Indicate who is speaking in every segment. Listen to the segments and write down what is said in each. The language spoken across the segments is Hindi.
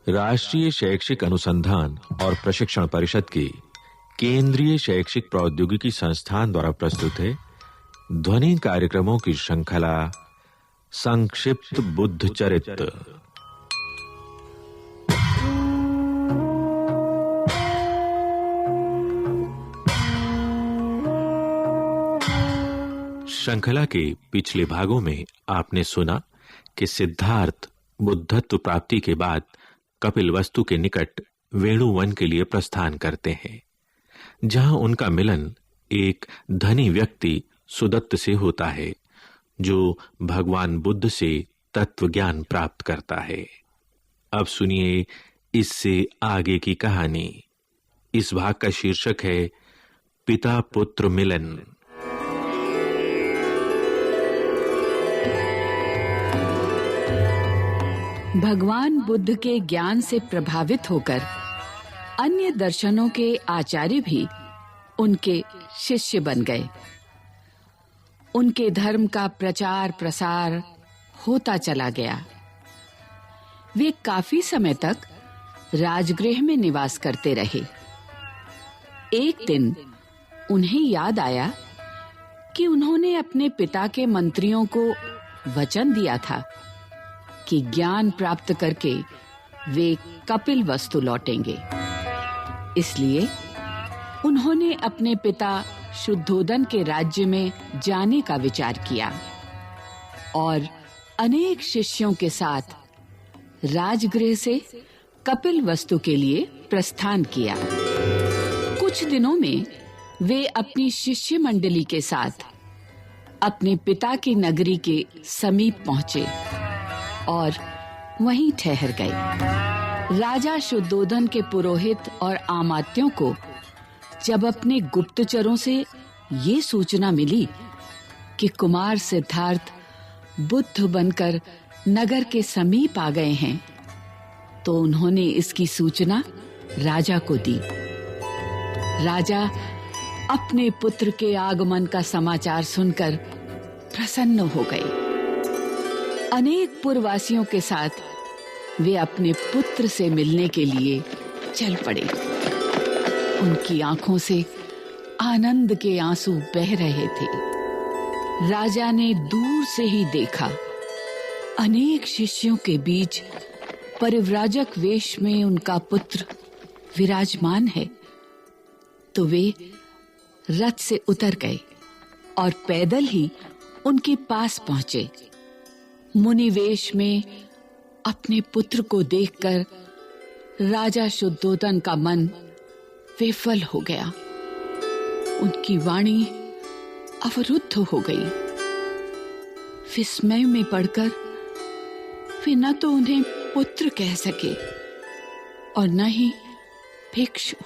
Speaker 1: राष्ट्रीय शैक्षिक अनुसंधान और प्रशिक्षण परिषद की केंद्रीय शैक्षिक प्रौद्योगिकी संस्थान द्वारा प्रस्तुत है ध्वनि कार्यक्रमों की श्रृंखला संक्षिप्त बुद्ध चरित्र। श्रृंखला के पिछले भागों में आपने सुना कि सिद्धार्थ बुद्धत्व प्राप्ति के बाद कपिलवस्तु के निकट वेणुवन के लिए प्रस्थान करते हैं, जहां उनका मिलन एक धनी व्यक्ति सुदत्त से होता है, जो भगवान बुद्ध से तत्व ज्ञान प्राप्त करता है। अब सुनिए इससे आगे की कहानी। इस भाग का शीर्षक है पिता पुत्र मिलन।
Speaker 2: भगवान बुद्ध के ज्ञान से प्रभावित होकर अन्य दर्शनों के आचार्य भी उनके शिष्य बन गए। उनके धर्म का प्रचार प्रसार होता चला गया। वे काफी समय तक राजगृह में निवास करते रहे। एक दिन उन्हें याद आया कि उन्होंने अपने पिता के मंत्रियों को वचन दिया था कि ज्ञान प्राप्त करके वे कपिलवस्तु लौटेंगे। इसलिए उन्होंने अपने पिता शुद्धोदन के राज्य में जाने का विचार किया और अनेक शिष्यों के साथ राजगृह से कपिलवस्तु के लिए प्रस्थान किया। कुछ दिनों में वे अपनी शिष्य मंडली के साथ अपने पिता की नगरी के समीप पहुंचे और वहीं ठहर गए। राजा शुद्धोदन के पुरोहित और आमात्यों को जब अपने गुप्तचरों से ये सूचना मिली कि कुमार सिद्धार्थ बुद्ध बनकर नगर के समीप आ गए हैं, तो उन्होंने इसकी सूचना राजा को दी। राजा अपने पुत्र के आगमन का समाचार सुनकर प्रसन्न हो गए। अनेक पुरवासियों के साथ वे अपने पुत्र से मिलने के लिए चल पड़े। उनकी आंखों से आनंद के आंसू बह रहे थे। राजा ने दूर से ही देखा अनेक शिष्यों के बीच परिव्राजक वेश में उनका पुत्र विराजमान है, तो वे रथ से उतर गए और पैदल ही उनके पास पहुंचे। मुनि वेश में अपने पुत्र को देखकर राजा शुद्धोदन का मन विफल हो गया। उनकी वाणी अवरुद्ध हो गई। विस्मय में पड़कर वे न तो उन्हें पुत्र कह सके और न ही भिक्षु।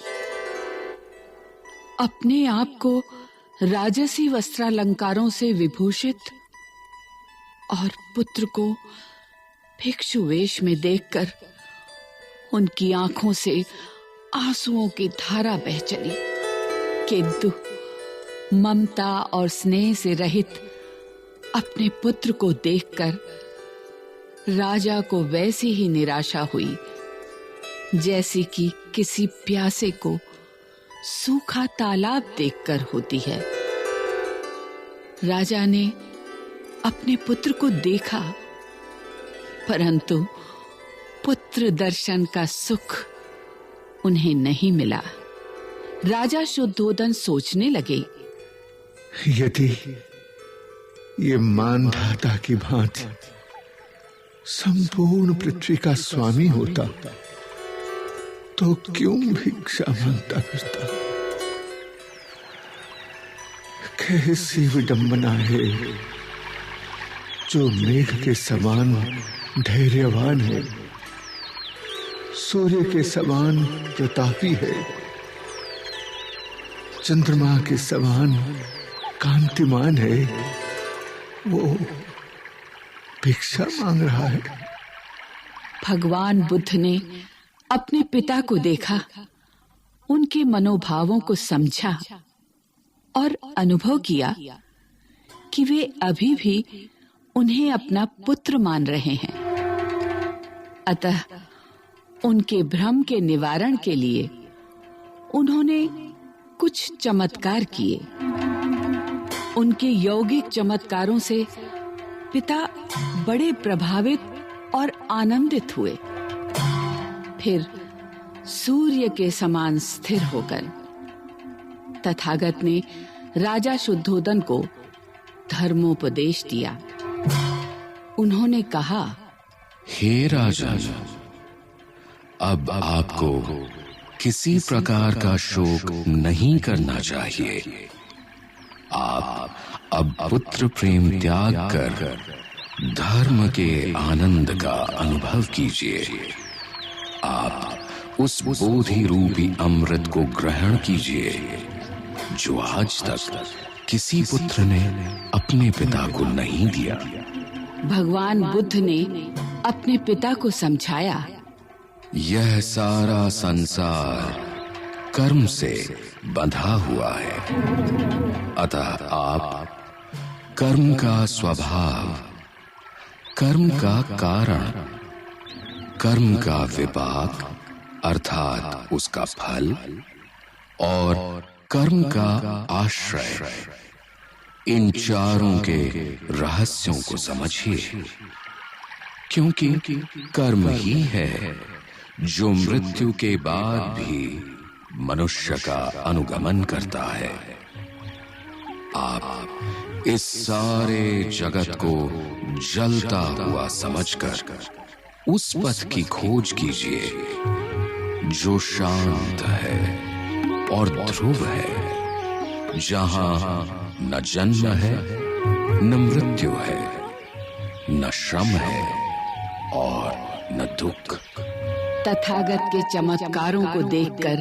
Speaker 2: अपने आप को राजसी वस्त्रालंकारों से विभूषित और पुत्र को भिक्षु वेश में देखकर उनकी आंखों से आंसुओं की धारा बह चली। किंतु ममता और स्नेह से रहित अपने पुत्र को देखकर राजा को वैसी ही निराशा हुई जैसी कि किसी प्यासे को सूखा तालाब देखकर होती है। राजा ने अपने पुत्र को देखा, परंतु पुत्र दर्शन का सुख उन्हें नहीं मिला। राजा शुद्धोदन सोचने लगे,
Speaker 3: यदि ये मानधाता की भांति संपूर्ण पृथ्वी का स्वामी होता तो क्यों भिक्षा मांगता फिरता। कैसी विडंबना है जो मेघ के समान धैर्यवान है, सूर्य के समान प्रतापी है, चंद्रमा के समान कांतिमान है, वो भिक्षा मांग रहा है।
Speaker 2: भगवान बुद्ध ने अपने पिता को देखा, उनके मनोभावों को समझा और अनुभव किया कि वे अभी भी उन्हें अपना पुत्र मान रहे हैं। अतः उनके भ्रम के निवारण के लिए उन्होंने कुछ चमत्कार किए। उनके यौगिक चमत्कारों से पिता बड़े प्रभावित और आनंदित हुए। फिर सूर्य के समान स्थिर होकर तथागत ने राजा शुद्धोधन को धर्मोपदेश दिया। उन्होंने कहा,
Speaker 4: हे राजा, अब आपको किसी प्रकार का शोक नहीं करना चाहिए। आप अब पुत्र प्रेम त्याग कर धर्म के आनंद का अनुभव कीजिए। आप उस बोधि रूपी अमृत को ग्रहण कीजिए जो आज तक किसी पुत्र ने अपने पिता को नहीं दिया।
Speaker 2: भगवान बुद्ध ने अपने पिता को समझाया,
Speaker 4: यह सारा संसार कर्म से बंधा हुआ है, अतः आप कर्म का स्वभाव, कर्म का कारण, कर्म का विपाक अर्थात उसका फल और कर्म का आश्रय, इन चारों के रहस्यों को समझिए। क्योंकि कर्म ही है जो मृत्यु के बाद भी मनुष्य का अनुगमन करता है। आप इस सारे जगत को जलता हुआ समझकर उस पथ की खोज कीजिए जो शांत है और ध्रुव है, जहां न जन्म है, न मृत्यु है, न श्रम है और न दुख।
Speaker 2: तथागत के चमत्कारों को देखकर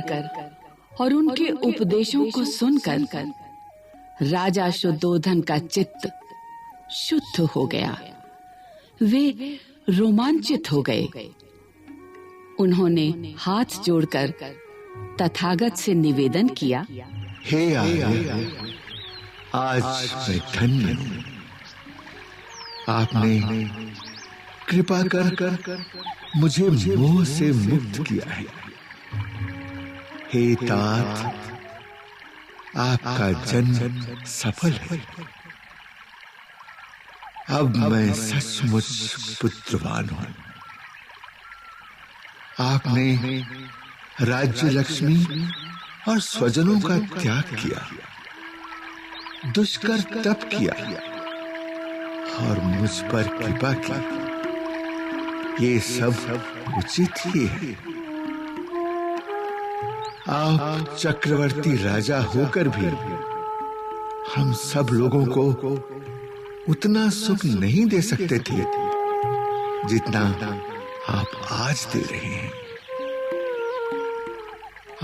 Speaker 2: और उनके उपदेशों को सुनकर राजा शुद्धोधन का चित्त शुद्ध हो गया। वे रोमांचित हो गए। उन्होंने हाथ जोड़कर तथागत से निवेदन किया,
Speaker 3: हे आर्य, आज मैं धन्य हूं। आपने कृपा कर मुझे मोह से मुक्त किया है। हे तात, आपका जन्म सफल है। अब मैं सचमुच पुत्रवान हूं। आपने राज्य लक्ष्मी और स्वजनों का त्याग किया, दुष्कर तप किया और मुझ पर कृपा की। ये सब उचित ही है। आप चक्रवर्ती राजा होकर भी हम सब लोगों को उतना सुख नहीं दे सकते थे जितना आप आज दे रहे हैं।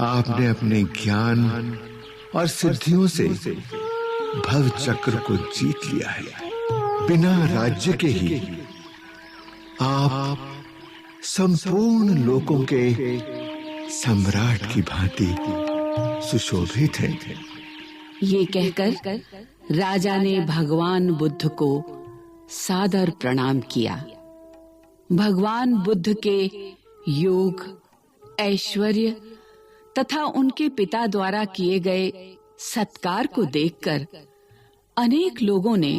Speaker 3: आपने अपने ज्ञान और सिद्धियों से भव चक्र को जीत लिया है। बिना राज्य के ही आप संपूर्ण लोकों के सम्राट की भांति सुशोभित हैं।
Speaker 2: ये कहकर राजा ने भगवान बुद्ध को सादर प्रणाम किया। भगवान बुद्ध के योग, ऐश्वर्य तथा उनके पिता द्वारा किए गए सत्कार को देखकर अनेक लोगों ने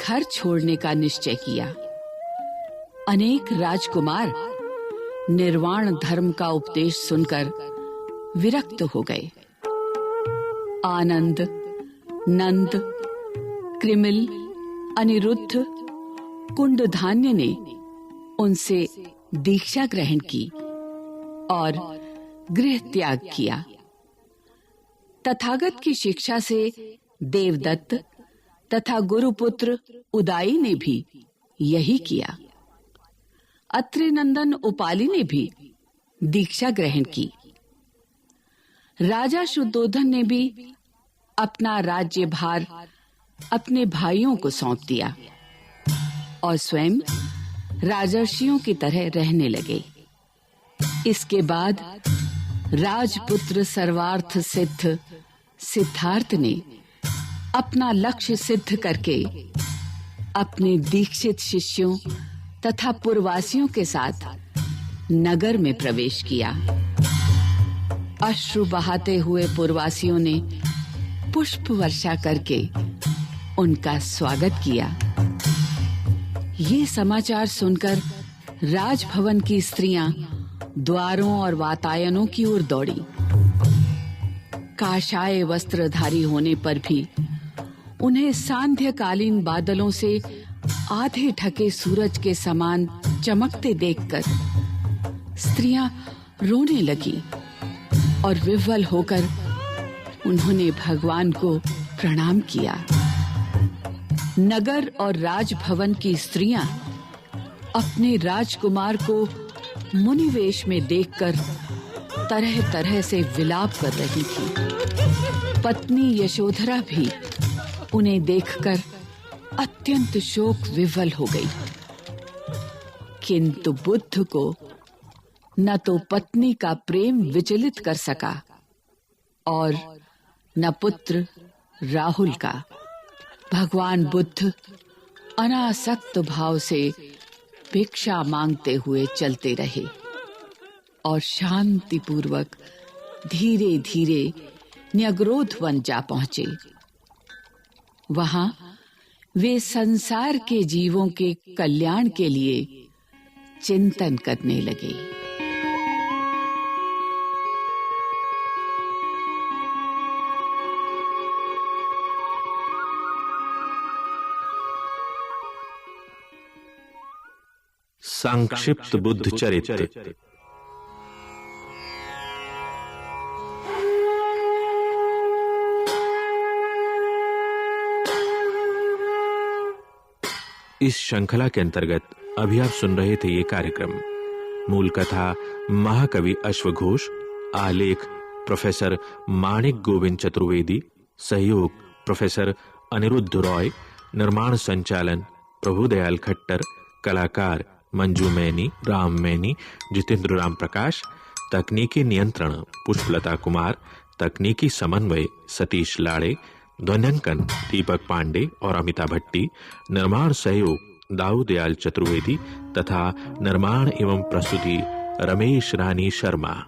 Speaker 2: घर छोड़ने का निश्चय किया। अनेक राजकुमार निर्वाण धर्म का उपदेश सुनकर विरक्त हो गए। आनंद, नंद, कृमिल, अनिरुद्ध, कुंडधान्य ने उनसे दीक्षा ग्रहण की और गृह त्याग किया। तथागत की शिक्षा से देवदत्त तथा गुरुपुत्र उदाई ने भी यही किया। अत्रि नंदन उपाली ने भी दीक्षा ग्रहण की। राजा शुद्धोधन ने भी अपना राज्यभार अपने भाइयों को सौंप दिया और स्वयं राजर्षियों की तरह रहने लगे। इसके बाद राजपुत्र सर्वार्थ सिद्ध सिद्धार्थ ने अपना लक्ष्य सिद्ध करके अपने दीक्षित शिष्यों तथा पुरवासियों के साथ नगर में प्रवेश किया। अश्रु बहाते हुए पुरवासियों ने पुष्प वर्षा करके उनका स्वागत किया। ये समाचार सुनकर राजभवन की स्त्रियां द्वारों और वातायनों की ओर दौड़ी। काशाय वस्त्रधारी होने पर भी उन्हें सांध्यकालीन बादलों से आधे ढके सूरज के समान चमकते देखकर स्त्रियां रोने लगी और विह्वल होकर उन्होंने भगवान को प्रणाम किया। नगर और राजभवन की स्त्रियां अपने राजकुमार को मुनिवेश में देखकर तरह-तरह से विलाप कर रही थी। पत्नी यशोधरा भी उन्हें देखकर अत्यंत शोक विह्वल हो गई। किंतु बुद्ध को न तो पत्नी का प्रेम विचलित कर सका और न पुत्र राहुल का। भगवान बुद्ध अनासक्त भाव से भिक्षा मांगते हुए चलते रहे और शांतिपूर्वक धीरे-धीरे न्यग्रोध वन जा पहुंचे। वहां वे संसार के जीवों के कल्याण के लिए चिंतन करने लगे।
Speaker 1: संक्षिप्त बुद्ध चरित्र। इस श्रृंखला के अंतर्गत अभी आप सुन रहे थे ये कार्यक्रम। मूल कथा महाकवि अश्वघोष, आलेख प्रोफेसर माणिक गोविंद चतुर्वेदी, सहयोग प्रोफेसर अनिरुद्ध रॉय, निर्माण संचालन प्रभुदयाल खट्टर, कलाकार मंजू मैनी, राम मैनी, जितेंद्र राम प्रकाश, तकनीकी नियंत्रण पुष्पलता कुमार, तकनीकी समन्वय सतीश लाड़े, ध्वन्यांकन दीपक पांडे और अमिता भट्टी, निर्माण सहयोग दाऊदयाल चतुर्वेदी तथा निर्माण एवं प्रस्तुति रमेश रानी शर्मा।